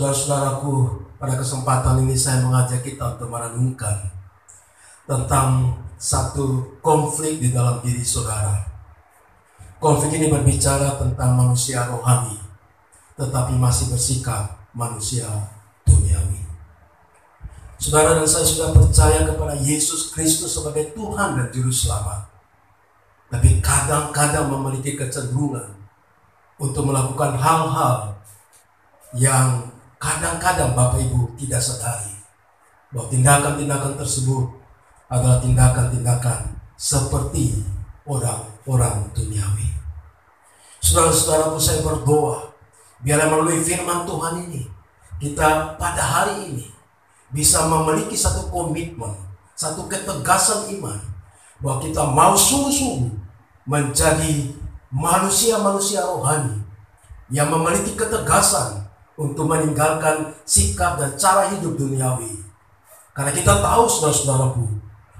Saudara-saudaraku, pada kesempatan ini saya mengajak kita untuk merenungkan tentang satu konflik di dalam diri saudara. Konflik ini berbicara tentang manusia rohani, tetapi masih bersikap manusia duniawi. Saudara dan saya sudah percaya kepada Yesus Kristus sebagai Tuhan dan Juru Selamat. Tapi kadang-kadang memiliki kecenderungan untuk melakukan hal-hal yang kadang-kadang Bapak Ibu tidak sadari bahwa tindakan-tindakan tersebut adalah tindakan-tindakan seperti orang-orang duniawi. Saudara-saudaraku, saya berdoa biarlah melalui firman Tuhan ini kita pada hari ini bisa memiliki satu komitmen, satu ketegasan iman bahwa kita mau sungguh-sungguh menjadi manusia-manusia rohani yang memiliki ketegasan untuk meninggalkan sikap dan cara hidup duniawi. Karena kita tahu, saudara-saudaraku,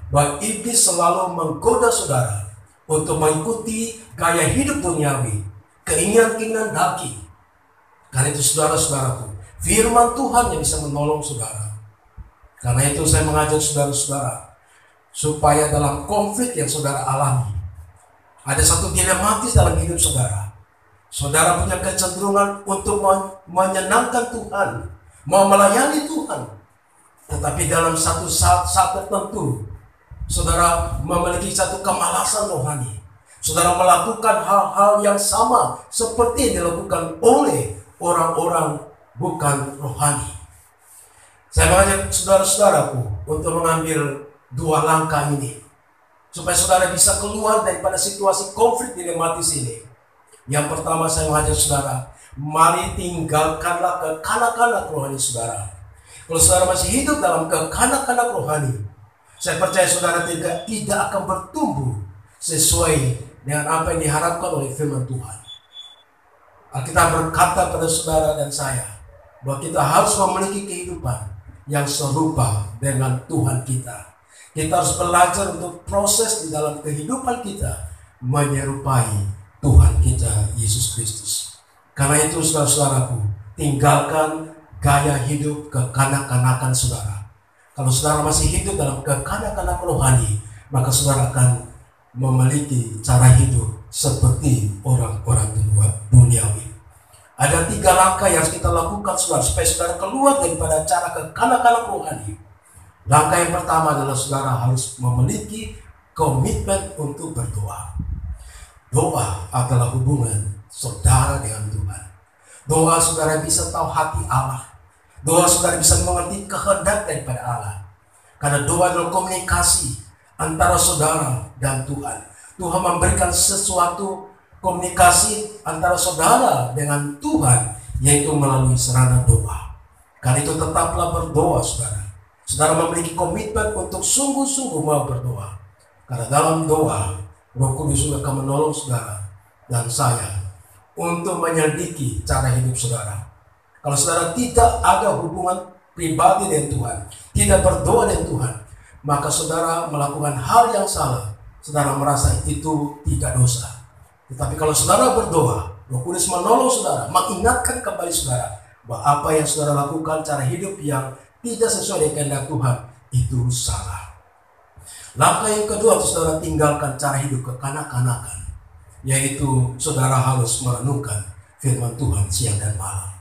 bahwa iblis selalu menggoda saudara untuk mengikuti gaya hidup duniawi, keinginan-keinginan daging. Karena itu, saudara-saudaraku, firman Tuhan yang bisa menolong saudara. Karena itu saya mengajak saudara-saudara supaya dalam konflik yang saudara alami, ada satu dilematis dalam hidup saudara. Saudara punya kecenderungan untuk menyenangkan Tuhan, mau melayani Tuhan. Tetapi dalam satu saat tertentu, saudara memiliki satu kemalasan rohani. Saudara melakukan hal-hal yang sama seperti yang dilakukan oleh orang-orang bukan rohani. Saya mengajak saudara-saudaraku untuk mengambil dua langkah ini, supaya saudara bisa keluar daripada situasi konflik dilematis ini. Yang pertama, saya mengajak saudara, mari tinggalkanlah kekanak-kanak rohani saudara. Kalau saudara masih hidup dalam kekanak-kanak rohani, saya percaya saudara tidak akan bertumbuh sesuai dengan apa yang diharapkan oleh firman Tuhan. Alkitab berkata pada saudara dan saya bahwa kita harus memiliki kehidupan yang serupa dengan Tuhan kita. Kita harus belajar untuk proses di dalam kehidupan kita menyerupai Tuhan kita Yesus Kristus. Karena itu, saudara-saudaraku, tinggalkan gaya hidup kekanak-kanakan saudara. Kalau saudara masih hidup dalam kekanak-kanak rohani, maka saudara akan memiliki cara hidup seperti orang-orang duniawi. Ada 3 langkah yang harus kita lakukan saudara, supaya saudara keluar daripada cara kekanak-kanak rohani. Langkah yang pertama adalah saudara harus memiliki komitmen untuk berdoa. Doa adalah hubungan saudara dengan Tuhan. Doa saudara bisa tahu hati Allah. Doa saudara bisa mengerti kehendak daripada Allah. Karena doa adalah komunikasi antara saudara dan Tuhan. Tuhan memberikan sesuatu komunikasi antara saudara dengan Tuhan, yaitu melalui sarana doa. Karena itu tetaplah berdoa saudara. Saudara memiliki komitmen untuk sungguh-sungguh mau berdoa. Karena dalam doa, Roh Kudus akan menolong saudara dan saya untuk menyelidiki cara hidup saudara. Kalau saudara tidak ada hubungan pribadi dengan Tuhan, tidak berdoa dengan Tuhan, maka saudara melakukan hal yang salah. Saudara merasa itu tidak dosa. Tetapi kalau saudara berdoa, Roh Kudus menolong saudara, mengingatkan kembali saudara bahwa apa yang saudara lakukan, cara hidup yang tidak sesuai dengan kehendak Tuhan, itu salah. Langkah yang kedua, saudara tinggalkan cara hidup kekanak-kanakan, yaitu saudara harus merenungkan firman Tuhan siang dan malam.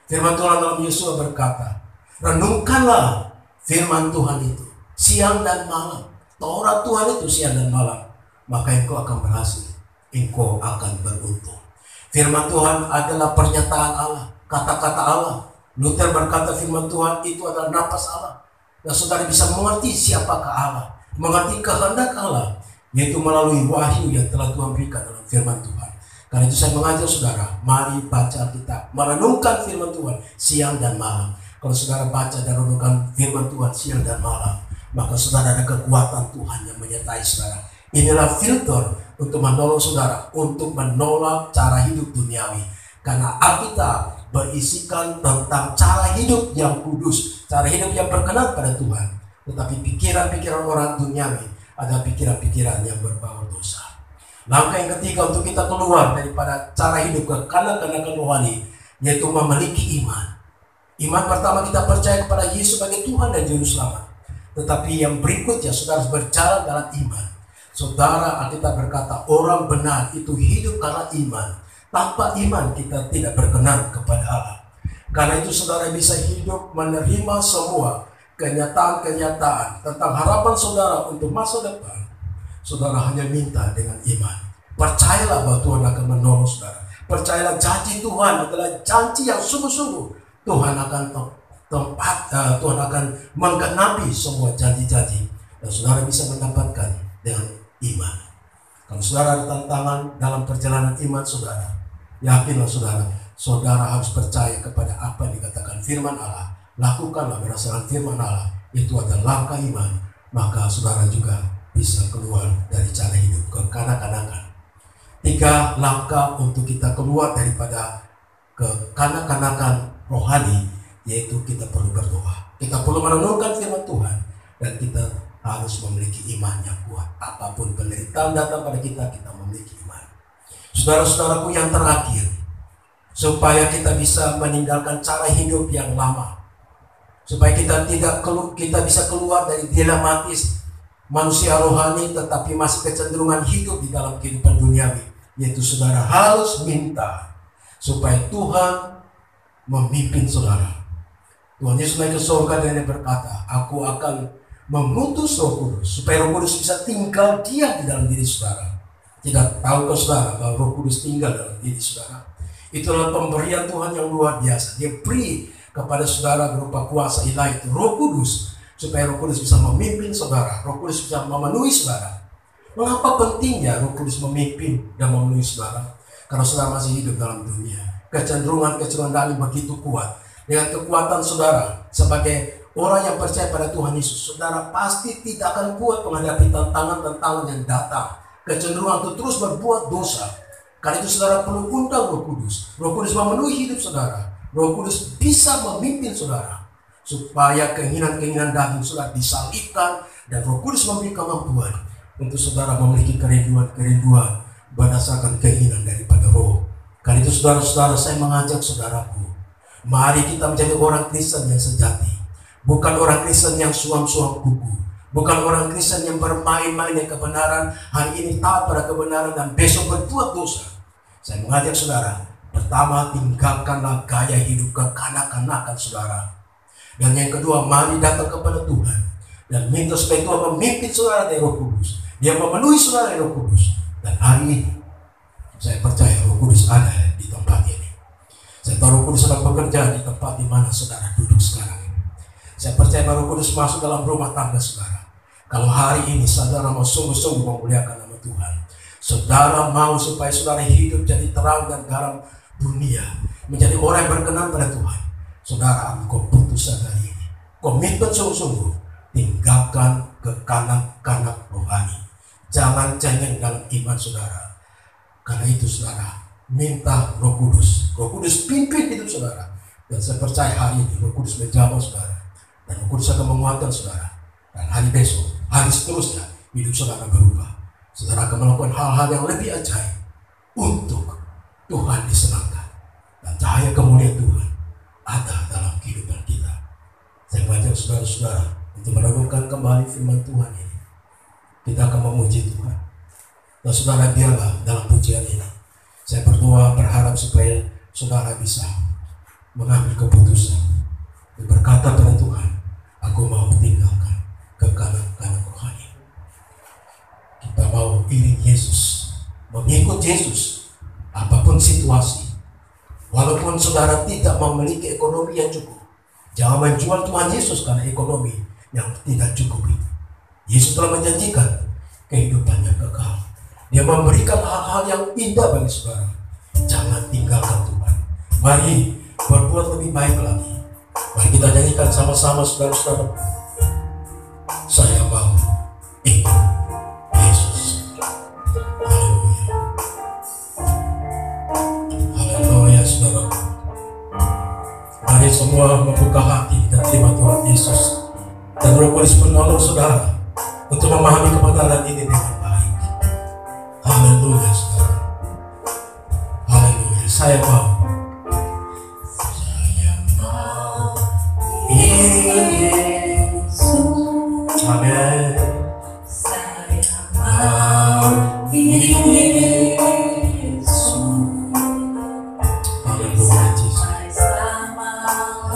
Firman Tuhan dalam Yesua berkata, renungkanlah firman Tuhan itu siang dan malam. Taurat Tuhan itu siang dan malam, maka engkau akan berhasil, engkau akan beruntung. Firman Tuhan adalah pernyataan Allah, kata-kata Allah. Luther berkata firman Tuhan itu adalah napas Allah. Dan saudara bisa mengerti siapakah Allah, mengerti kehendak Allah, yaitu melalui wahyu yang telah Tuhan berikan dalam firman Tuhan. Karena itu saya mengajak saudara, mari baca Alkitab, merenungkan firman Tuhan siang dan malam. Kalau saudara baca dan renungkan firman Tuhan siang dan malam, maka saudara ada kekuatan Tuhan yang menyertai saudara. Inilah filter untuk menolong saudara untuk menolak cara hidup duniawi. Karena Alkitab berisikan tentang cara hidup yang kudus, cara hidup yang berkenan pada Tuhan. Tetapi pikiran-pikiran orang duniawi adalah pikiran-pikiran yang berbau dosa. Langkah yang ketiga untuk kita keluar daripada cara hidup kekanak-kanakan rohani, yaitu memiliki iman. Iman pertama kita percaya kepada Yesus sebagai Tuhan dan Juru Selamat. Tetapi yang berikutnya saudara harus berjalan dalam iman. Saudara, Alkitab berkata orang benar itu hidup karena iman. Tanpa iman kita tidak berkenan kepada Allah. Karena itu saudara bisa hidup menerima semua kenyataan-kenyataan tentang harapan saudara untuk masa depan. Saudara hanya minta dengan iman. Percayalah bahwa Tuhan akan menolong saudara. Percayalah janji Tuhan adalah janji yang sungguh-sungguh. Tuhan akan Tuhan akan menggenapi semua janji-janji dan saudara bisa mendapatkan dengan iman. Kalau saudara ada tantangan dalam perjalanan iman saudara, yakinlah saudara harus percaya kepada apa yang dikatakan firman Allah. Lakukanlah berdasarkan firman Allah, itu adalah langkah iman. Maka saudara juga bisa keluar dari cara hidup kekanak-kanakan. 3 langkah untuk kita keluar daripada kekanak-kanakan rohani, yaitu kita perlu berdoa. Kita perlu merenungkan firman Tuhan dan kita harus memiliki iman yang kuat. Apapun penderitaan datang pada kita memiliki iman. Saudara-saudaraku yang terakhir, supaya kita bisa meninggalkan cara hidup yang lama, supaya kita bisa keluar dari dilematis manusia rohani tetapi masih kecenderungan hidup di dalam kehidupan duniawi, yaitu saudara harus minta supaya Tuhan memimpin saudara. Tuhan Yesus naik ke surga dan dia berkata, aku akan mengutus Roh Kudus supaya Roh Kudus bisa tinggal diam di dalam diri saudara. Tidak tahu ke saudara bahwa Roh Kudus tinggal dalam diri saudara? Itulah pemberian Tuhan yang luar biasa. Dia beri kepada saudara berupa kuasa ilahi itu Roh Kudus, supaya Roh Kudus bisa memimpin saudara. Roh Kudus bisa memenuhi saudara. Mengapa pentingnya Roh Kudus memimpin dan memenuhi saudara? Karena saudara masih hidup dalam dunia. Kecenderungan yang begitu kuat. Dengan kekuatan saudara sebagai orang yang percaya pada Tuhan Yesus, saudara pasti tidak akan kuat menghadapi tantangan-tantangan yang datang. Kecenderungan untuk terus berbuat dosa. Karena itu saudara perlu undang Roh Kudus. Roh Kudus memenuhi hidup saudara. Roh Kudus bisa memimpin saudara, supaya keinginan-keinginan daging saudara disalibkan, dan Roh Kudus memberi kemampuan untuk saudara memiliki kerinduan-kerinduan berdasarkan keinginan daripada Roh. Karena itu saudara-saudara, saya mengajak saudaraku, mari kita menjadi orang Kristen yang sejati. Bukan orang Kristen yang suam-suam kuku. Bukan orang Kristen yang bermain-main dengan kebenaran, hari ini taat pada kebenaran dan besok berbuat dosa. Saya mengajak saudara, pertama, tinggalkanlah gaya hidup kekanak-kanakan saudara. Dan yang kedua, mari datang kepada Tuhan dan minta supaya Tuhan memimpin saudara dari Roh Kudus. Dia memenuhi saudara dari Roh Kudus. Dan hari ini saya percaya Roh Kudus ada di tempat ini. Saya tahu Roh Kudus sedang bekerja di tempat di mana saudara duduk sekarang ini. Saya percaya Roh Kudus masuk dalam rumah tangga saudara. Kalau hari ini saudara mau sungguh-sungguh memuliakan nama Tuhan, saudara mau supaya saudara hidup jadi terang dan garam dunia, menjadi orang yang berkenan pada Tuhan, saudara ambil keputusan hari ini. Komitmen sungguh-sungguh, tinggalkan kekanak-kanak rohani. Jangan cengeng dalam iman saudara. Karena itu saudara, minta Roh Kudus. Roh Kudus pimpin hidup saudara. Dan saya percaya hari ini Roh Kudus menjawab saudara. Dan Roh Kudus akan menguatkan saudara. Dan hari besok, hari seterusnya, hidup saudara berubah. Saudara akan melakukan hal-hal yang lebih ajaib untuk Tuhan disenangkan. Dan cahaya kemuliaan Tuhan ada dalam kehidupan kita. Saya mengajak saudara-saudara untuk merenungkan kembali firman Tuhan ini. Kita akan memuji Tuhan. Dan saudara, biarlah dalam pujian ini saya berdoa berharap supaya saudara bisa mengambil keputusan dan berkata pada Tuhan, aku mau tinggalkan kekanak-kanak rohani. Kita mau iring Yesus, mengikut Yesus apapun situasi. Walaupun saudara tidak memiliki ekonomi yang cukup, jangan menjual Tuhan Yesus karena ekonomi yang tidak cukup itu. Yesus telah menjanjikan kehidupan yang kekal. Dia memberikan hal-hal yang indah bagi saudara. Jangan tinggalkan Tuhan. Mari berbuat lebih baik lagi. Mari kita nyanyikan sama-sama saudara-saudara. Saya mau ikut Yesus. Haleluya. Haleluya saudara. Mari semua membuka hati dan terima Tuhan Yesus. Dan Roh Kudus menolong saudara untuk memahami kebenaran ini dengan baik. Haleluya saudara. Haleluya. Saya mau Haleluya Yesus.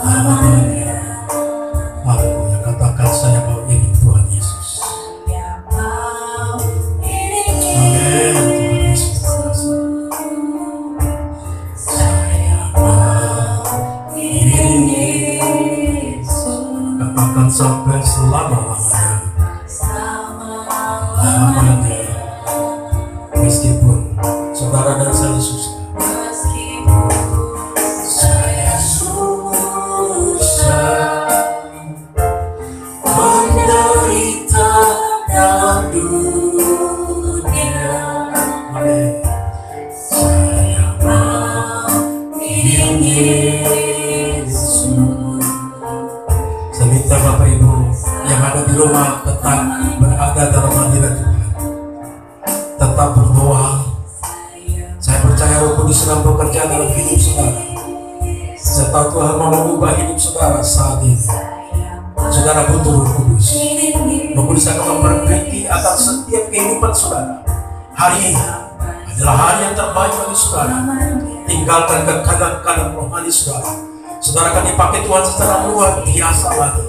Haleluya. Haleluya. Katakan saya mau ini Tuhan Yesus. Amin Tuhan Yesus. Katakan sampai selama-lamanya. Meskipun saudara dan saya susah, menderita dalam dunia, saya mau ingin Yesus. Saya minta Bapak Ibu yang ada di rumah tetap berada dalam hadirat Tuhan, tetap berdoa. Saya percaya Roh Kudus sedang bekerja dalam hidup saudara. Saya tahu Tuhan mau mengubah hidup saudara saat ini. Saudara butuh Roh Kudus. Roh Kudus akan memperbaiki atas setiap kehidupan saudara. Hari ini adalah hari yang terbaik bagi saudara. Tinggalkan kekadang-kadang rohani saudara. Saudara akan dipakai Tuhan secara luar biasa lagi.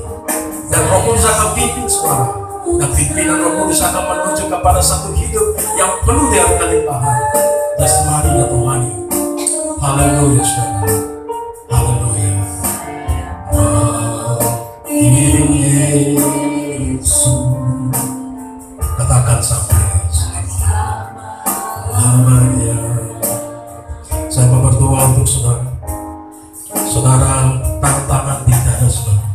Dan Roh Kudus akan pimpin saudara. Dan pimpinan Roh Kudus akan menuju kepada satu hidup yang penuh dengan kelimpahan jasmani dan rohani. Haleluya saudara. Haleluya. Yesus. Katakan sampai selama-lamanya. Saya mau berdoa untuk saudara. Saudara, tantangan di dada saudara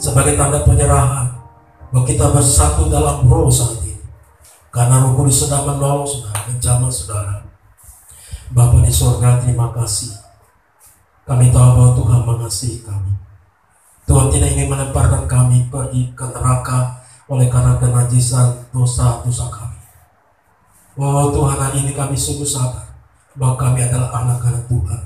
sebagai tanda penyerahan bahwa kita bersatu dalam roh saat ini, karena Roh Kudus sedang menolong saudara, menjamah saudara. Bapa di surga, terima kasih. Kami tahu bahwa Tuhan mengasihi kami. Tuhan tidak ingin melemparkan kami pergi ke neraka oleh karena kenajisan dosa-dosa kami. Oh Tuhan, hari ini kami sungguh sadar bahwa kami adalah anak-anak Tuhan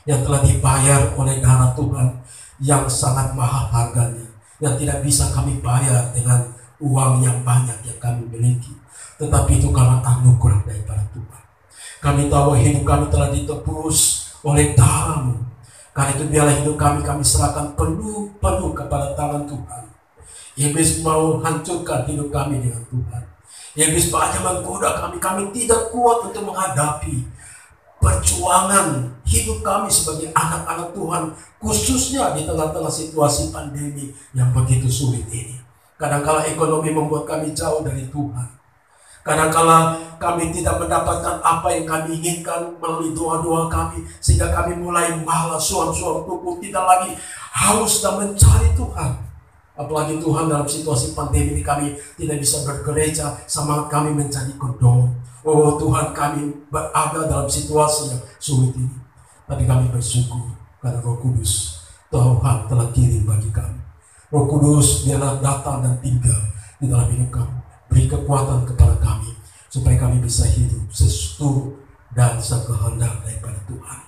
yang telah dibayar oleh darah Tuhan yang sangat mahal harganya, yang tidak bisa kami bayar dengan uang yang banyak yang kami miliki. Tetapi itu karena anugerah daripada Tuhan. Kami tahu hidup kami telah ditebus oleh darah-Mu. Karena itu biarlah hidup kami serahkan penuh kepada tangan Tuhan. Iblis mau hancurkan hidup kami dengan Tuhan. Iblis banyak menggoda kami tidak kuat untuk menghadapi perjuangan hidup kami sebagai anak-anak Tuhan, khususnya di tengah-tengah situasi pandemi yang begitu sulit ini. Kadang-kala ekonomi membuat kami jauh dari Tuhan. Kadang-kala kami tidak mendapatkan apa yang kami inginkan melalui doa-doa kami, sehingga kami mulai malas, suam-suam tubuh, tidak lagi haus dan mencari Tuhan. Apalagi Tuhan dalam situasi pandemi ini kami tidak bisa bergereja, semangat kami menjadi kendor. Oh Tuhan, kami berada dalam situasi yang sulit ini. Tapi kami bersyukur karena Roh Kudus Tuhan telah kirim bagi kami. Roh Kudus biarlah datang dan tinggal di dalam hidup kami. Beri kekuatan kepada kami supaya kami bisa hidup sesuai dan sekehendak daripada Tuhan.